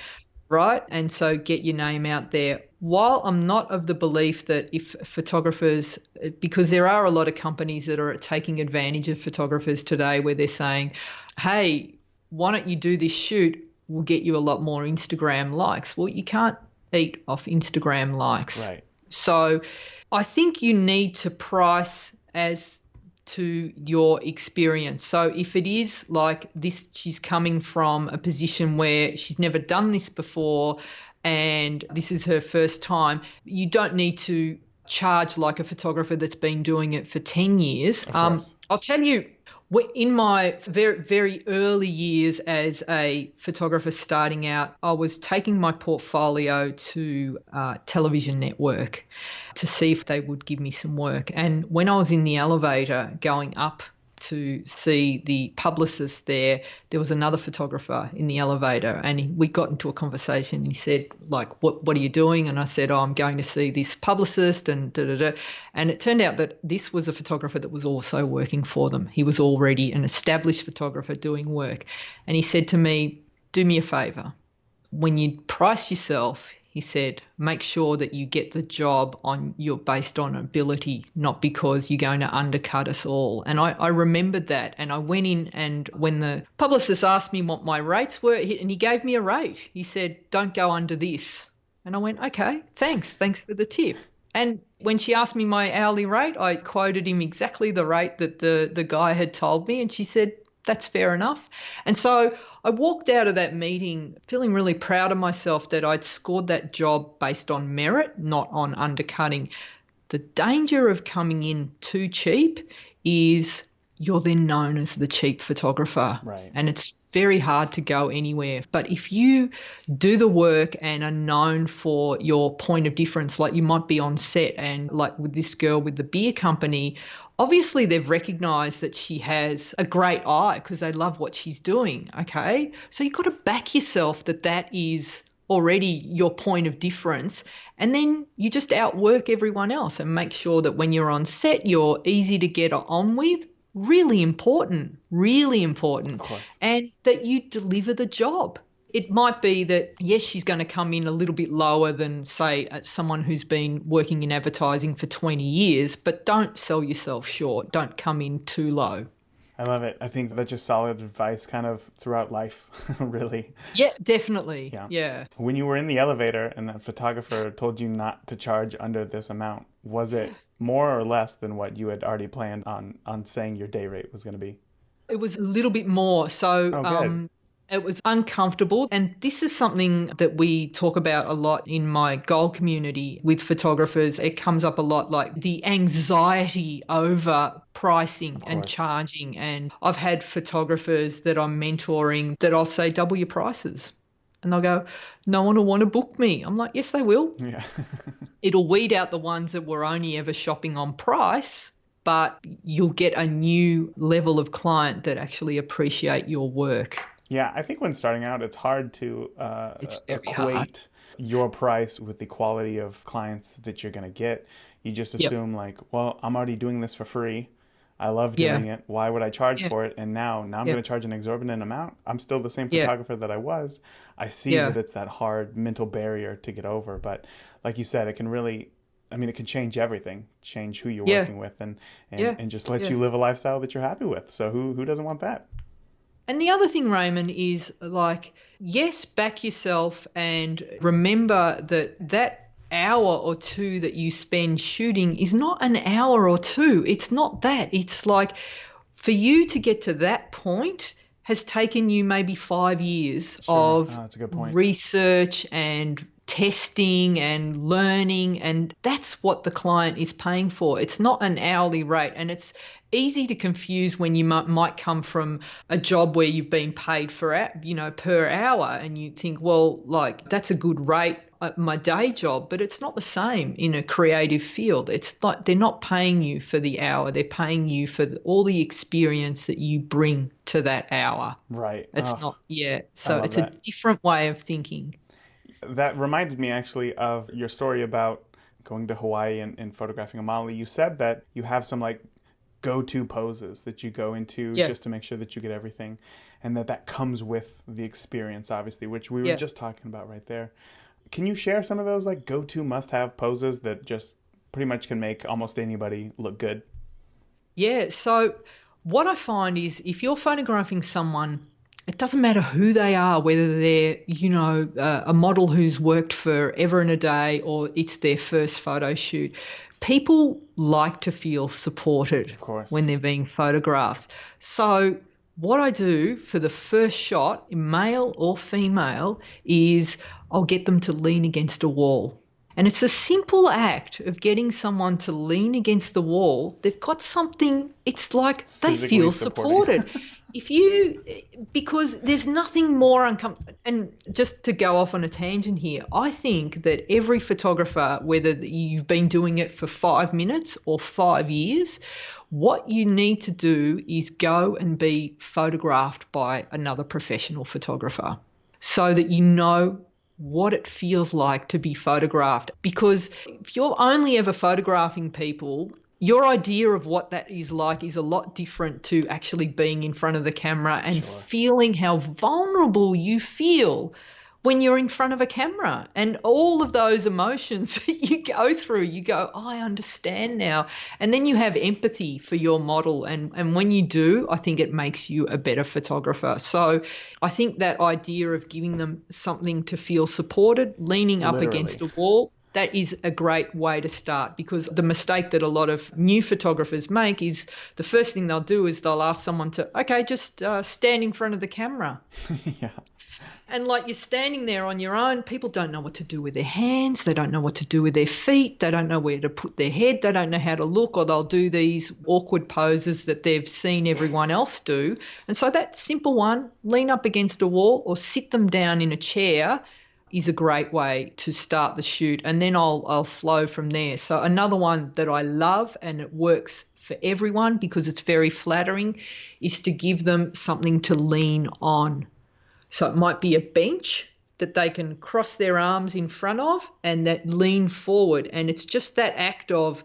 right? And so get your name out there. While I'm not of the belief that if photographers, because there are a lot of companies that are taking advantage of photographers today where they're saying, hey, why don't you do this shoot? We'll get you a lot more Instagram likes. Well, you can't eat off Instagram likes.
Right.
So I think you need to price as to your experience. So if it is like this, she's coming from a position where she's never done this before and this is her first time, you don't need to charge like a photographer that's been doing it for 10 years.
Of course.
I'll tell you, in my very, very early years as a photographer starting out, I was taking my portfolio to television network to see if they would give me some work. And when I was in the elevator going up to see the publicist there was another photographer in the elevator, and we got into a conversation. And he said, like, what are you doing? And I said, oh, I'm going to see this publicist and da da da. And it turned out that this was a photographer that was also working for them. He was already an established photographer doing work. And he said to me, do me a favor. When you price yourself, he said, make sure that you get the job based on ability, not because you're going to undercut us all. And I remembered that. And I went in, and when the publicist asked me what my rates were, and he gave me a rate, he said, don't go under this. And I went, okay, thanks for the tip. And when she asked me my hourly rate, I quoted him exactly the rate that the guy had told me. And she said, that's fair enough. And so I walked out of that meeting feeling really proud of myself that I'd scored that job based on merit, not on undercutting. The danger of coming in too cheap is you're then known as the cheap photographer.
Right.
And it's very hard to go anywhere. But if you do the work and are known for your point of difference, like you might be on set and like with this girl with the beer company, obviously they've recognised that she has a great eye because they love what she's doing, okay? So you've got to back yourself that is already your point of difference, and then you just outwork everyone else and make sure that when you're on set, you're easy to get on with. Really important,
Of course.
and that you deliver the job. It might be that, yes, she's going to come in a little bit lower than, say, someone who's been working in advertising for 20 years, but don't sell yourself short. Don't come in too low.
I love it. I think that's just solid advice kind of throughout life, really.
Yeah, definitely.
Yeah.
Yeah.
When you were in the elevator and that photographer told you not to charge under this amount, was it more or less than what you had already planned on saying your day rate was going to be?
It was a little bit more. So
Good.
it was uncomfortable. And this is something that we talk about a lot in my gold community with photographers. It comes up a lot, like the anxiety over pricing and charging. And I've had photographers that I'm mentoring that I'll say, double your prices. And they'll go, no one will want to book me. I'm like, yes, they will.
Yeah.
It'll weed out the ones that were only ever shopping on price, but you'll get a new level of client that actually appreciate your work.
Yeah, I think when starting out, it's hard to equate your price with the quality of clients that you're going to get. You just assume like, well, I'm already doing this for free. I love doing it. Why would I charge for it? And now I'm going to charge an exorbitant amount. I'm still the same photographer that I was. I see that it's that hard mental barrier to get over. But like you said, it can really, it can change everything, change who you're working with and just let you live a lifestyle that you're happy with. So who doesn't want that?
And the other thing, Raymond, is like, yes, back yourself and remember that hour or two that you spend shooting is not an hour or two. It's not that. It's like for you to get to that point has taken you maybe 5 years of
that's a good point.
Research and testing and learning, and that's what the client is paying for. It's not an hourly rate, and it's easy to confuse when you might come from a job where you've been paid for per hour, and you think, well, like that's a good rate. my day job, but it's not the same in a creative field. It's like they're not paying you for the hour. They're paying you for all the experience that you bring to that hour.
Right.
It's
Oh,
not, yeah.
I
So
love
it's a
that.
different way of thinking.
That reminded me actually of your story about going to Hawaii and photographing a model. You said that you have some like go-to poses that you go into
Yeah,
just to make sure that you get everything, and that comes with the experience, obviously, which we were
yeah.
just talking about right there. Can you share some of those like go-to must-have poses that just pretty much can make almost anybody look good?
Yeah. So what I find is if you're photographing someone, it doesn't matter who they are, whether they're, a model who's worked forever and a day or it's their first photo shoot. People like to feel supported
Of
when
course.
they're being photographed. So what I do for the first shot, male or female, is I'll get them to lean against a wall. And it's a simple act of getting someone to lean against the wall. They've got something, it's like they
Physically
feel
supporting.
supported. If you, because there's nothing more uncomfortable. And just to go off on a tangent here, I think that every photographer, whether you've been doing it for 5 minutes or 5 years, what you need to do is go and be photographed by another professional photographer so that you know what it feels like to be photographed. Because if you're only ever photographing people, your idea of what that is like is a lot different to actually being in front of the camera and
Sure.
feeling how vulnerable you feel when you're in front of a camera and all of those emotions that you go through. You go, oh, I understand now. And then you have empathy for your model. And when you do, I think it makes you a better photographer. So I think that idea of giving them something to feel supported, leaning up against
Literally.
a wall, that is a great way to start, because the mistake that a lot of new photographers make is the first thing they'll do is they'll ask someone to, okay, just stand in front of the camera.
Yeah.
And like you're standing there on your own, people don't know what to do with their hands. They don't know what to do with their feet. They don't know where to put their head. They don't know how to look, or they'll do these awkward poses that they've seen everyone else do. And so that simple one, lean up against a wall or sit them down in a chair, is a great way to start the shoot. And then I'll flow from there. So another one that I love, and it works for everyone because it's very flattering, is to give them something to lean on. So it might be a bench that they can cross their arms in front of and that lean forward. And it's just that act of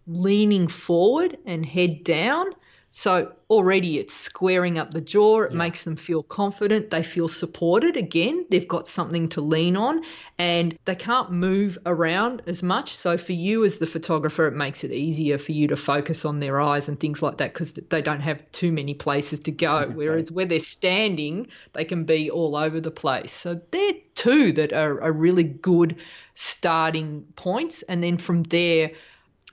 leaning forward and head down. So already it's squaring up the jaw. It
Yeah.
makes them feel confident. They feel supported. Again, they've got something to lean on and they can't move around as much. So for you as the photographer, it makes it easier for you to focus on their eyes and things like that because they don't have too many places to go.
Right.
Whereas where they're standing, they can be all over the place. So they're two that are really good starting points. And then from there,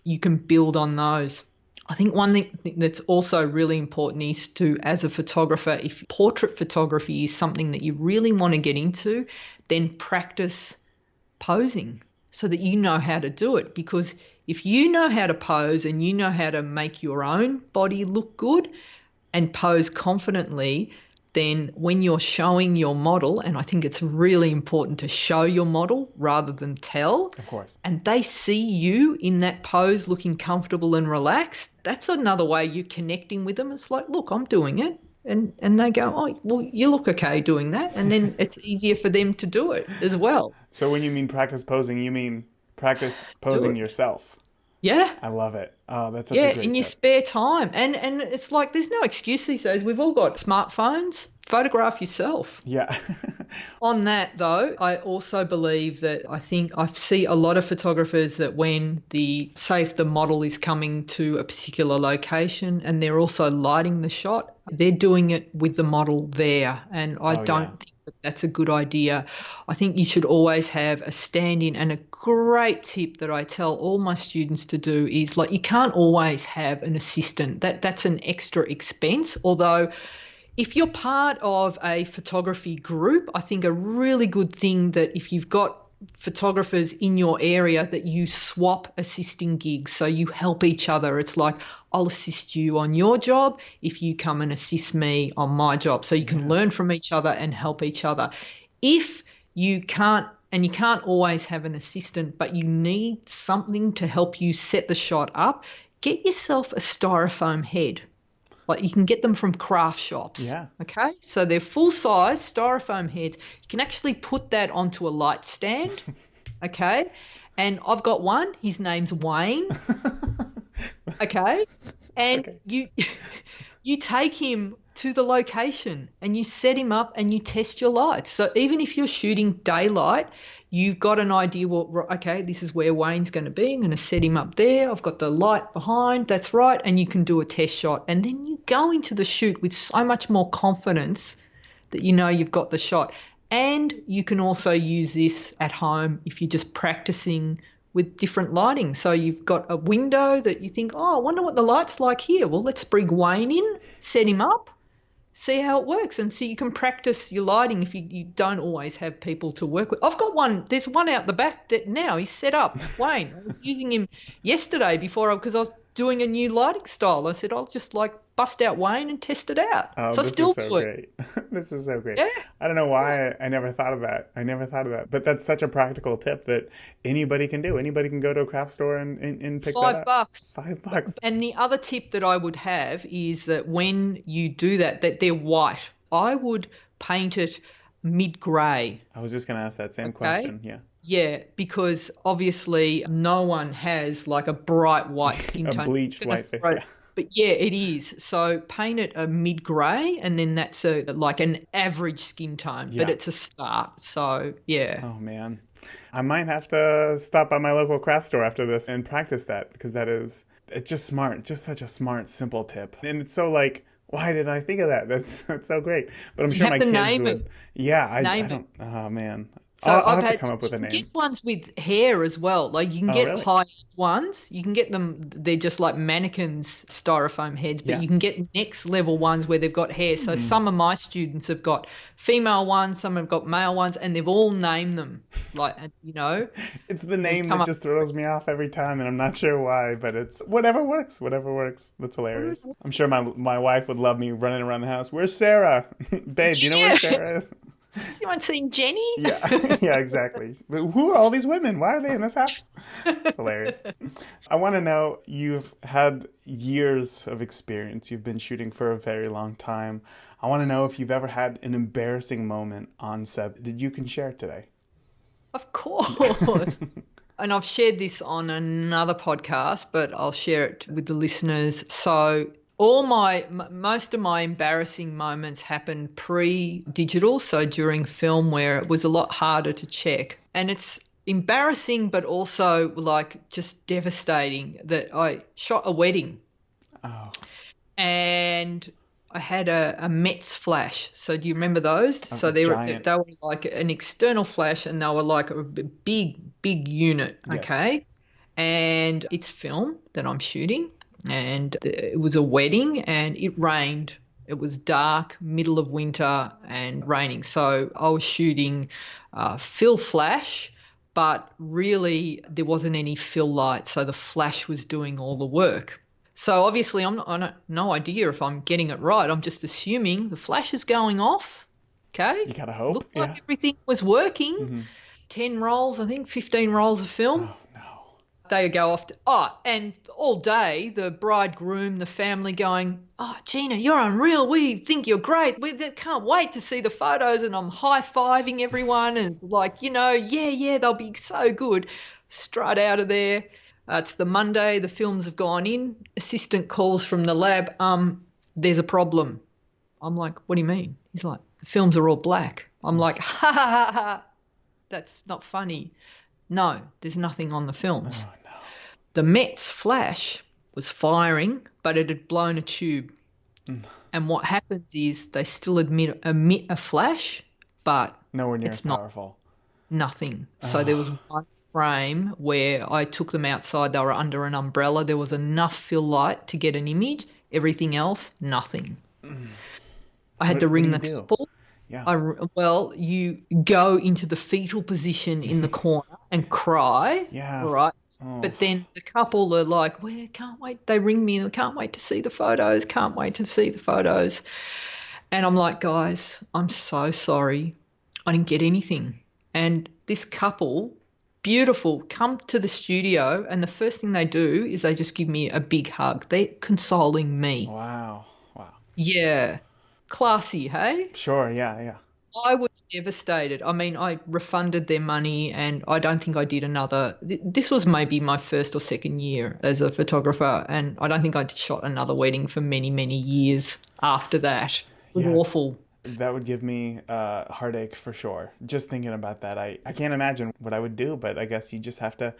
you can build on those. I think one thing that's also really important is to, as a photographer, if portrait photography is something that you really want to get into, then practice posing so that you know how to do it. Because if you know how to pose and you know how to make your own body look good and pose confidently, then when you're showing your model, and I think it's really important to show your model rather than tell,
Of course.
and they see you in that pose looking comfortable and relaxed, that's another way you're connecting with them. It's like, look, I'm doing it. And they go, oh, well, you look okay doing that. And then it's easier for them to do it as well.
So when you mean practice posing, you mean practice
Do
posing
it.
yourself.
Yeah.
I love it. Oh, that's such a
Yeah,
great
in your
tip.
spare time. And it's like there's no excuse these days. We've all got smartphones. Photograph yourself.
Yeah.
On that, though, I also believe that I think I see a lot of photographers that when say if the model is coming to a particular location and they're also lighting the shot, they're doing it with the model there. And I
Oh, yeah.
don't think that that's a good idea. I think you should always have a stand-in. And a great tip that I tell all my students to do is, like, you can't always have an assistant. That's an extra expense, although if you're part of a photography group, I think a really good thing that if you've got photographers in your area that you swap assisting gigs, so you help each other. It's like, I'll assist you on your job if you come and assist me on my job. So you can
Yeah.
learn from each other and help each other. If you can't and you can't always have an assistant, but you need something to help you set the shot up, get yourself a styrofoam head. Like you can get them from craft shops.
Yeah.
Okay. So they're full size styrofoam heads. You can actually put that onto a light stand. Okay. And I've got one. His name's Wayne. Okay. And
Okay.
you take him to the location and you set him up and you test your lights. So even if you're shooting daylight, you've got an idea, well, okay, this is where Wayne's going to be. I'm going to set him up there. I've got the light behind. That's right. And you can do a test shot. And then you go into the shoot with so much more confidence that you know you've got the shot. And you can also use this at home if you're just practicing with different lighting. So you've got a window that you think, oh, I wonder what the light's like here. Well, let's bring Wayne in, set him up, see how it works. And so you can practice your lighting if you don't always have people to work with. I've got one. There's one out the back that now he's set up. Wayne, I was using him yesterday because I was doing a new lighting style. I said, I'll just bust out Wayne and test it out.
Oh,
so I
this
still
is so
do it.
great. This is so great.
Yeah.
I don't know why I never thought of that. But that's such a practical tip that anybody can do. Anybody can go to a craft store and pick that up.
$5.
$5.
And the other tip that I would have is that when you do that they're white. I would paint it mid-grey.
I was just going to ask that same question. Yeah.
Yeah, because obviously no one has like a bright white skin tone.
A bleached white face. Yeah.
But yeah, it is. So paint it a mid-grey, and then that's like an average skin tone, but it's a start. So yeah.
Oh man, I might have to stop by my local craft store after this and practice that, because it's just smart, just such a smart, simple tip, and it's so like, why did I think of that? That's so great. But I'm sure my kids would. Yeah, I don't. Oh man.
So
I'll have to come up with a name.
You can get ones with hair as well. Like you can get
really?
high-end ones. You can get them. They're just like mannequins, styrofoam heads. But you can get next level ones where they've got hair. So some of my students have got female ones, some have got male ones, and they've all named them. Like
It's the name that just throws me off every time, and I'm not sure why. But it's whatever works. Whatever works. That's hilarious. I'm sure my wife would love me running around the house. Where's Sarah? Babe, you know where Sarah is?
You want to see Jenny?
Yeah, exactly. But who are all these women? Why are they in this house? It's hilarious. I want to know, you've had years of experience. You've been shooting for a very long time. I want to know if you've ever had an embarrassing moment on set that you can share today.
Of course. And I've shared this on another podcast, but I'll share it with the listeners. So most of my embarrassing moments happened pre-digital, so during film, where it was a lot harder to check. And it's embarrassing, but also like just devastating that I shot a wedding.
Oh.
And I had a Mets flash. So do you remember those?
Oh,
so they were like an external flash, and they were like a big unit.
Yes.
Okay. And it's film that I'm shooting. And it was a wedding, and it rained. It was dark, middle of winter, and raining. So I was shooting fill flash, but really there wasn't any fill light, so the flash was doing all the work. So obviously I no idea if I'm getting it right. I'm just assuming the flash is going off. Okay.
You gotta hope.
Looked like everything was working.
Mm-hmm.
10 rolls, I think, 15 rolls of film.
Oh, no.
They go off and all day the bridegroom, the family going, oh, Gina, you're unreal. We think you're great. We can't wait to see the photos. And I'm high-fiving everyone. And it's like, yeah, they'll be so good. Straight out of there. It's the Monday. The films have gone in. Assistant calls from the lab. There's a problem. I'm like, what do you mean? He's like, the films are all black. I'm like, ha, ha, ha, ha. That's not funny. No, there's nothing on the films.
Oh, no.
The Mets flash was firing, but it had blown a tube. And what happens is they still emit a flash, but
nowhere near
it's
as powerful.
Nothing. So there was one frame where I took them outside. They were under an umbrella. There was enough fill light to get an image. Everything else, nothing. I had to ring the couple.
Yeah.
Well, you go into the fetal position in the corner and cry.
Yeah.
Right.
Oh.
But then the couple are like, well, can't wait. They ring me and can't wait to see the photos. Can't wait to see the photos. And I'm like, guys, I'm so sorry. I didn't get anything. And this couple, beautiful, come to the studio, and the first thing they do is they just give me a big hug. They're consoling me.
Wow. Wow.
Yeah. Classy, hey?
Sure. Yeah. Yeah.
I was devastated. I mean, I refunded their money and I don't think I did another. This was maybe my first or second year as a photographer, and I don't think I shot another wedding for many, many years after that. It was
Yeah.
awful.
That would give me a heartache for sure. Just thinking about that, I can't imagine what I would do, but I guess you just have to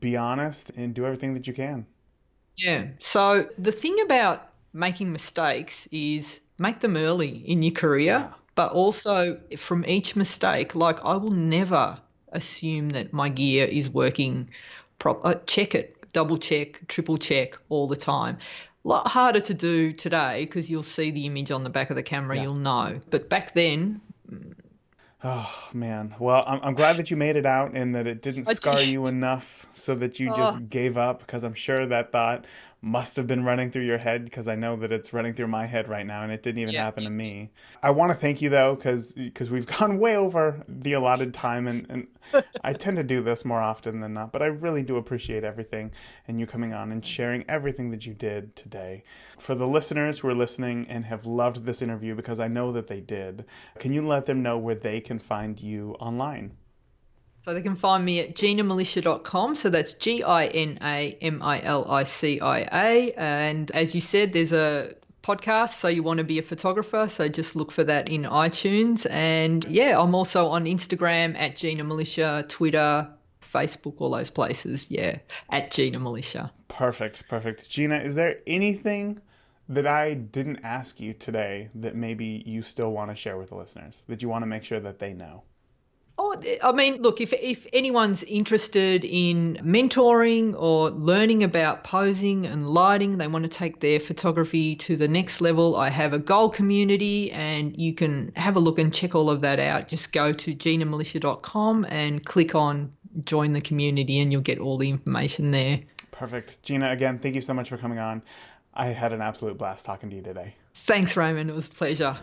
be honest and do everything that you can.
Yeah. So the thing about making mistakes is make them early in your career,
Yeah.
but also from each mistake, like I will never assume that my gear is working check it, double check, triple check all the time. A lot harder to do today because you'll see the image on the back of the camera,
Yeah.
you'll know. But back then,
Oh man. Well, I'm glad that you made it out and that it didn't
I
scar
did.
you enough so that you
Oh,
just gave up because I'm sure that thought must have been running through your head because I know that it's running through my head right now and it didn't even
yeah,
happen
yeah.
to me. I want to thank you though because we've gone way over the allotted time and I tend to do this more often than not, but I really do appreciate everything and you coming on and sharing everything that you did today. For the listeners who are listening and have loved this interview because I know that they did, can you let them know where they can find you online?
So they can find me at ginamilicia.com. So that's GINAMILICIA. And as you said, there's a podcast. So you want to be a photographer. So just look for that in iTunes. And yeah, I'm also on Instagram at Gina Milicia, Twitter, Facebook, all those places. Yeah, at Gina Milicia.
Perfect, perfect. Gina, is there anything that I didn't ask you today that maybe you still want to share with the listeners, that you want to make sure that they know?
Oh, I mean, look, if anyone's interested in mentoring or learning about posing and lighting, they want to take their photography to the next level, I have a goal community and you can have a look and check all of that out. Just go to ginamilicia.com and click on join the community and you'll get all the information there.
Perfect. Gina, again, thank you so much for coming on. I had an absolute blast talking to you today.
Thanks, Raymond. It was a pleasure.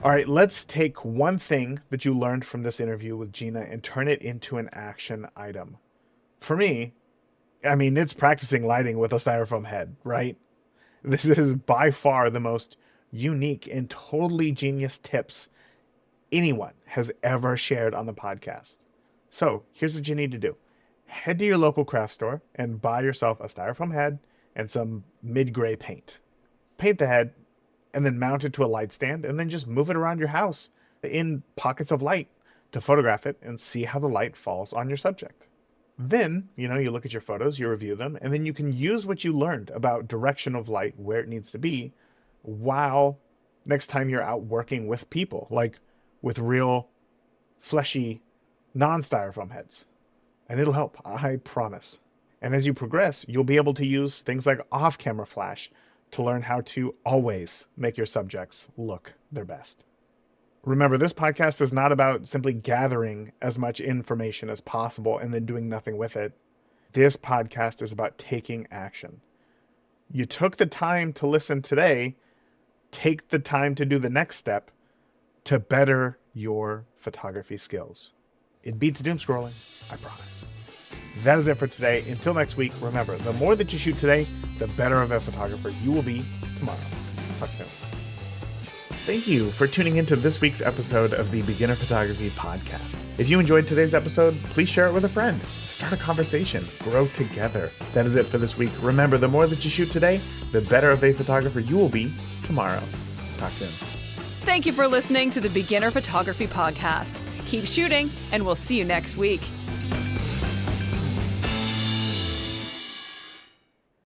All right, let's take one thing that you learned from this interview with Gina and turn it into an action item. For me, I mean, it's practicing lighting with a styrofoam head, right? This is by far the most unique and totally genius tips anyone has ever shared on the podcast. So here's what you need to do. Head to your local craft store and buy yourself a styrofoam head and some mid-gray paint. Paint the head and then mount it to a light stand and then just move it around your house in pockets of light to photograph it and see how the light falls on your subject. Then, you look at your photos, you review them, and then you can use what you learned about direction of light, where it needs to be, while next time you're out working with people, like with real fleshy non-styrofoam heads. And it'll help, I promise. And as you progress, you'll be able to use things like off-camera flash to learn how to always make your subjects look their best. Remember, this podcast is not about simply gathering as much information as possible and then doing nothing with it. This podcast is about taking action. You took the time to listen today, take the time to do the next step to better your photography skills. It beats doom scrolling, I promise. That is it for today. Until next week, remember, the more that you shoot today, the better of a photographer you will be tomorrow. Talk soon. Thank you for tuning into this week's episode of the Beginner Photography Podcast. If you enjoyed today's episode, please share it with a friend. Start a conversation. Grow together. That is it for this week. Remember, the more that you shoot today, the better of a photographer you will be tomorrow. Talk soon.
Thank you for listening to the Beginner Photography Podcast. Keep shooting, and we'll see you next week.